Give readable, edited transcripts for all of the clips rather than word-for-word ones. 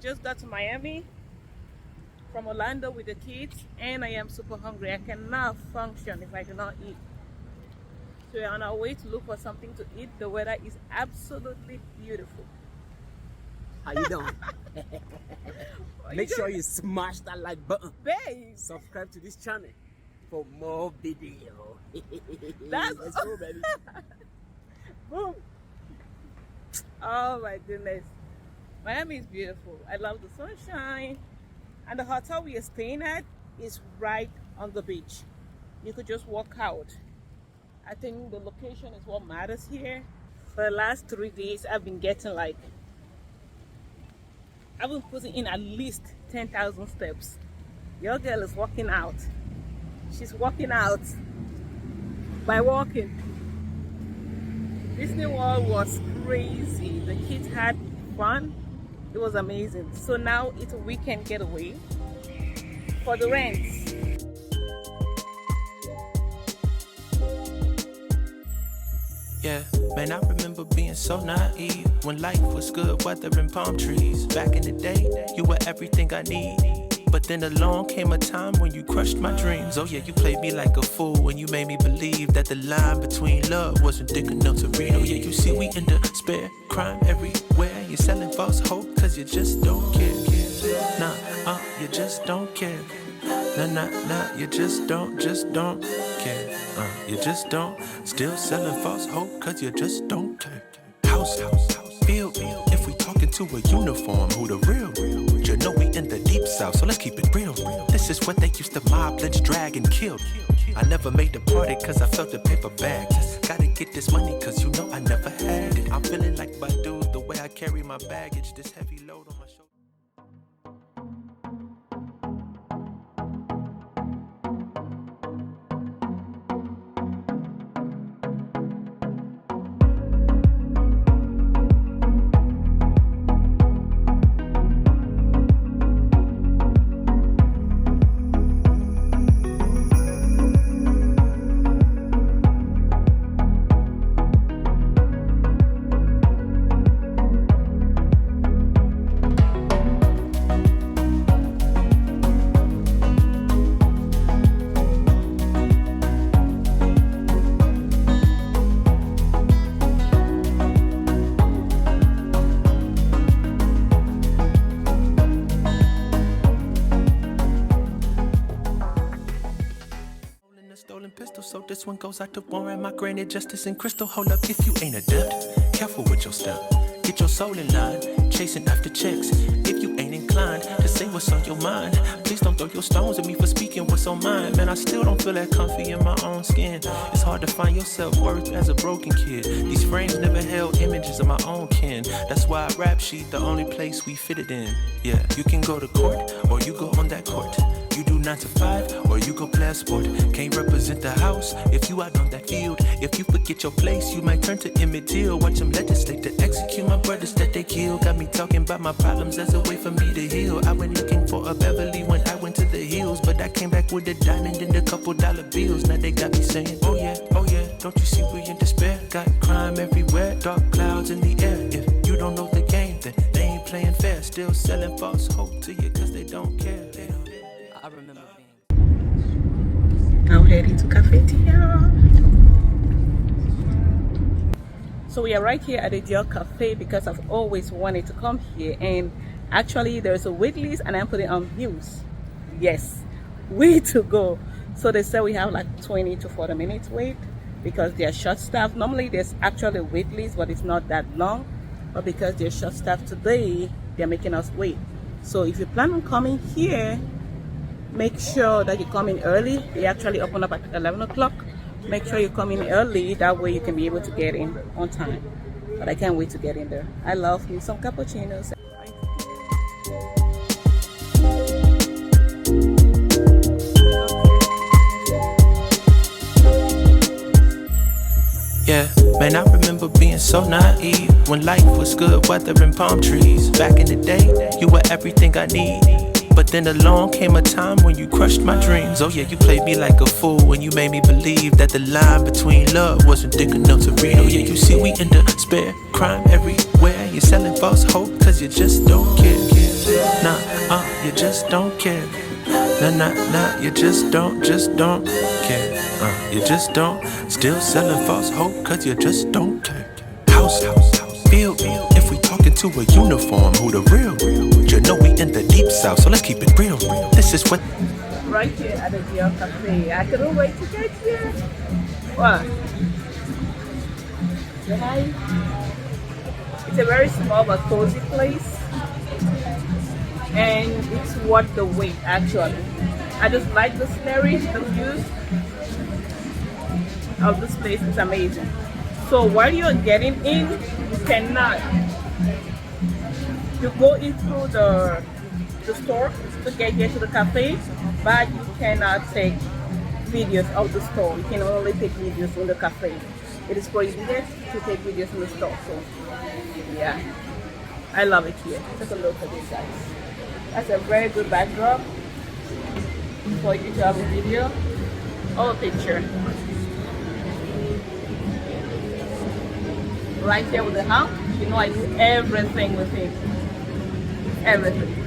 just got to Miami from Orlando with the kids, and I am super hungry. I cannot function if I do not eat. So we're on our way to look for something to eat. The weather is absolutely beautiful. How you doing? Make sure you smash that like button. Babe! Subscribe to this channel for more video. That's Let's go, baby. Boom! Oh my goodness. Miami is beautiful. I love the sunshine. And the hotel we are staying at is right on the beach. You could just walk out. I think the location is what matters here. For the last 3 days, I've been getting I've been putting in at least 10,000 steps. Your girl is walking out. She's walking out by walking. Disney World was crazy. The kids had fun. It was amazing. So now it's a weekend getaway for the rents. Yeah, man, I remember being so naive when life was good, weather and palm trees. Back in the day, you were everything I need. But then along came a time when you crushed my dreams. Oh yeah, you played me like a fool when you made me believe that the line between love wasn't thick enough to read. Oh yeah, you see we in despair, crime everywhere. You're selling false hope cause you just don't care. Nah, you just don't care. Nah, you just don't care. You just don't. Still selling false hope cause you just don't care. House, field. If we talking to a uniform, who the real? You know we in the deep south, so let's keep it real. This is what they used to mob, lynch, drag, and kill. I never made the party cause I felt the paper bags. Gotta get this money cause you know I never had it. I'm feeling like Badu, the way I carry my baggage. This heavy load on my shoulder. So this one goes out to Warren, my granny, Justice, and Crystal. Hold up, if you ain't adept, careful with your step. Get your soul in line, chasing after checks. If you ain't inclined to say what's on your mind, please don't throw your stones at me for speaking what's on mine. Man, I still don't feel that comfy in my own skin. It's hard to find your self-worth as a broken kid. These frames never held images of my own kin. That's why rap sheet the only place we fit it in. Yeah, you can go to court or you go on that court. You do 9 to 5 or you go play a sport. Can't represent the house if you out on that field. If you forget your place, you might turn to Emmett Till. Watch them legislate to execute my brothers that they kill. Got me talking about my problems as a way for me to heal. I went looking for a Beverly when I went to the hills, but I came back with a diamond and a couple dollar bills. Now they got me saying, oh yeah, don't you see we in despair? Got crime everywhere, dark clouds in the air. If you don't know the game, then they ain't playing fair. Still selling false hope to you cause they don't care. I remember being... Now heading to Cafeteria. So we are right here at the Dior Cafe because I've always wanted to come here, and actually there's a wait list and I'm putting on views. Yes, way to go. So they said we have like 20 to 40 minutes wait because they're short staffed. Normally there's actually a wait list, but it's not that long. But because they're short staffed today, they're making us wait. So if you plan on coming here, make sure that you come in early. They actually open up at 11 o'clock. Make sure you come in early. That way you can be able to get in on time. But I can't wait to get in there. I love me some cappuccinos. Yeah, man, I remember being so naive when life was good, weather and palm trees. Back in the day, you were everything I need. But then along came a time when you crushed my dreams. Oh yeah, you played me like a fool when you made me believe that the line between love wasn't thick enough to read. Oh yeah, you see we in despair, crime everywhere. You're selling false hope cause you just don't care. just don't care. Nah, you just don't care. You just don't. Still selling false hope, cause you just don't care. House, feel. If we talking to a uniform, who the real? You know we in the deep south, so let's keep it real. This is what. Right here at the Geo Cafe. I couldn't wait to get here. What? Say hi. It's a very small but cozy place. And it's worth the wait actually. I just like the scenery, the views of this place is amazing. So while you're getting in, you cannot, you go in through the store to get here to the cafe, but you cannot take videos of the store. You can only take videos in the cafe. It is prohibited to take videos in the store. So yeah, I love it here. Take a look at this, guys. That's a very good backdrop for you to have a video or a picture. Right here with the house, you know I do everything with it. Everything.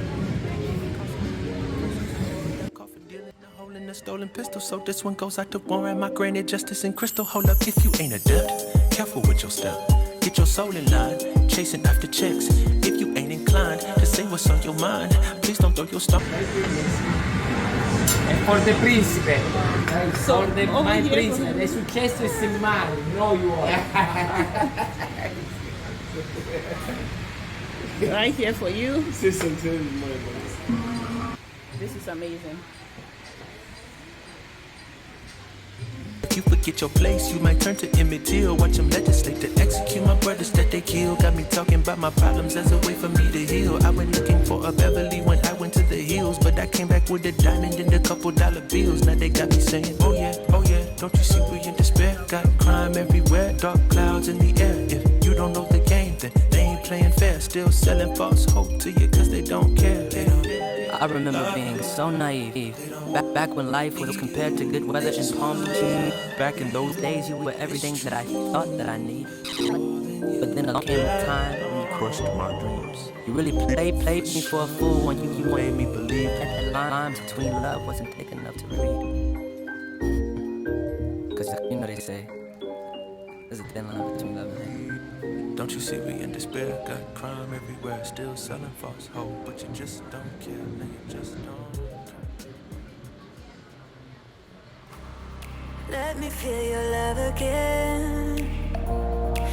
A stolen pistol, so this one goes out to warrant my granted justice in crystal. Hold up, if you ain't adept, careful with your step. Get your soul in line, chasing after checks. If you ain't inclined to say what's on your mind, please don't throw your stuff. For the principe. So, For the my principe. È successo e se male, no you are. Right here for you. This is amazing. If you forget your place, you might turn to Emmett Till. Watch them legislate to execute my brothers that they kill. Got me talking about my problems as a way for me to heal. I went looking for a Beverly when I went to the hills, but I came back with a diamond and a couple dollar bills. Now they got me saying, oh yeah, don't you see we in despair? Got crime everywhere, dark clouds in the air. If you don't know the game, then they ain't playing fair. Still selling false hope to you cause they don't care. I remember being so naive. Back when life was compared to good weather and palm trees. Back in those days, you were everything that I thought that I needed. But then along came a time when you crushed my dreams. You really played me for a fool when you made me believe that the lines between love wasn't thick enough to read. Cause you know they say, there's a thin line between love and hate. Don't you see we in despair? Got crime everywhere, still selling false hope, but you just don't care, no, you just don't. Let me feel your love again.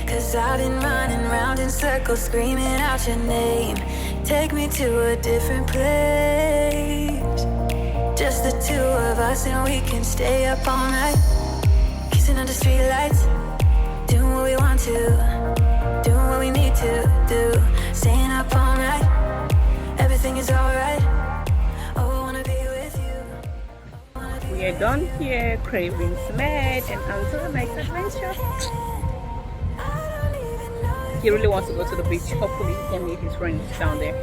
Cause I've been running round in circles, screaming out your name. Take me to a different place. Just the two of us and we can stay up all night. Kissing under streetlights, doing what we want to, doing what we need to do. Staying up all night, everything is alright. Oh, I wanna be with you. We are done here, cravings met, and until the next adventure. He really wants to go to the beach. Hopefully he can meet his friends down there.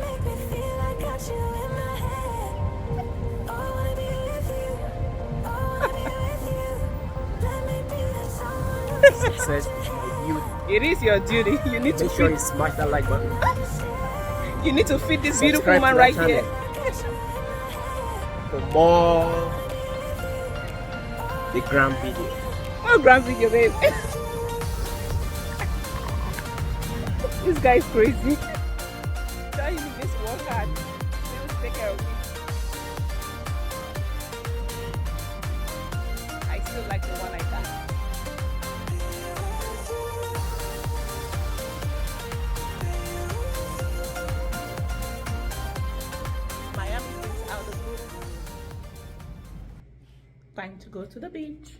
Says It is your duty. You need to make sure feed, you smash that like button. you need to feed this beautiful Subscribe man to right that here. For more the grand video. Oh, grand video, babe. This guy is crazy. Tell him he just work hard. He will take care of me. I still like the one I got. Miami brings out the group. Time to go to the beach.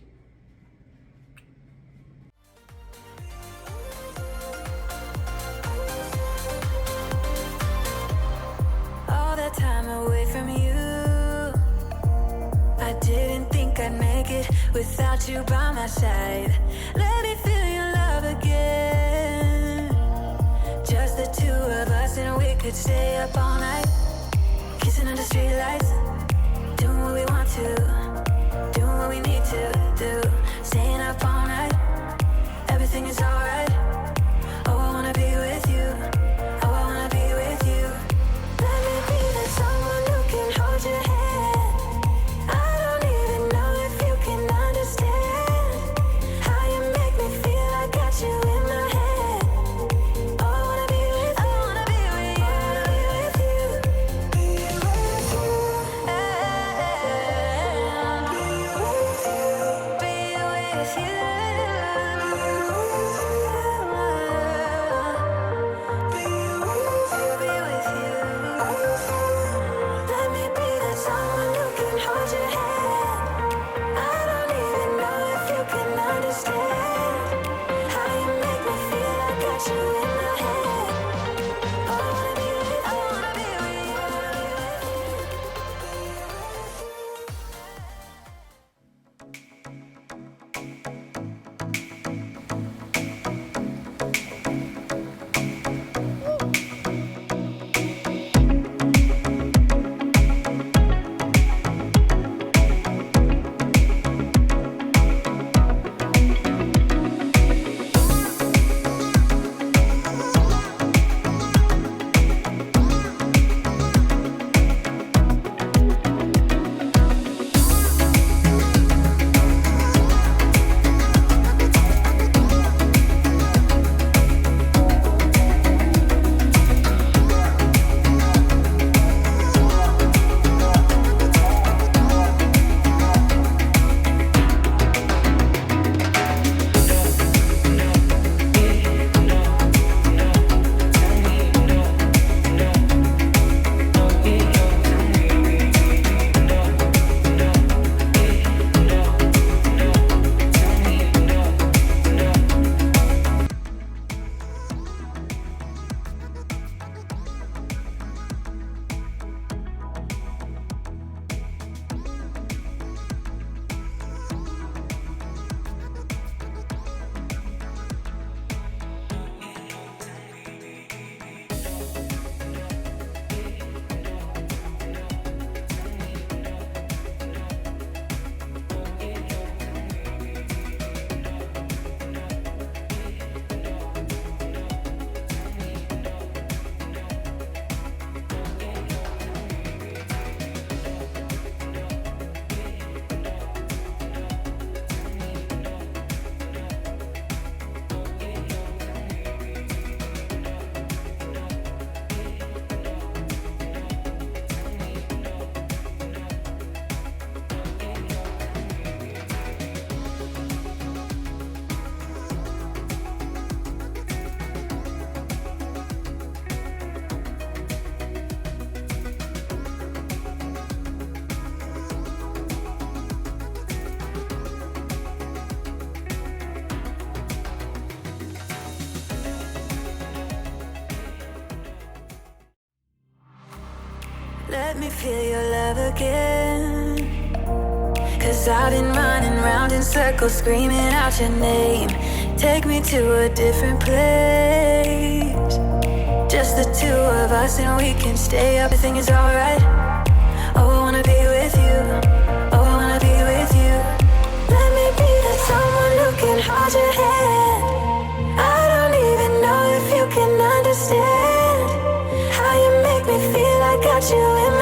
All that time away from you, I didn't think I'd make it without you by my side. Let me feel your love again. Just the two of us and we could stay up all night. Kissing under streetlights, doing what we want to, doing what we need to do. Staying up all night, everything is alright. Oh, I wanna be with you. Oh, I wanna be with you. Let me be the someone who can Let me feel your love again. 'Cause I've been running round in circles, screaming out your name. Take me to a different place. Just the two of us and we can stay up. Everything is alright. Oh, I wanna be with you. Oh, I wanna be with you. Let me be the someone who can hold your hand. I don't even know if you can understand how you make me feel. I got you in my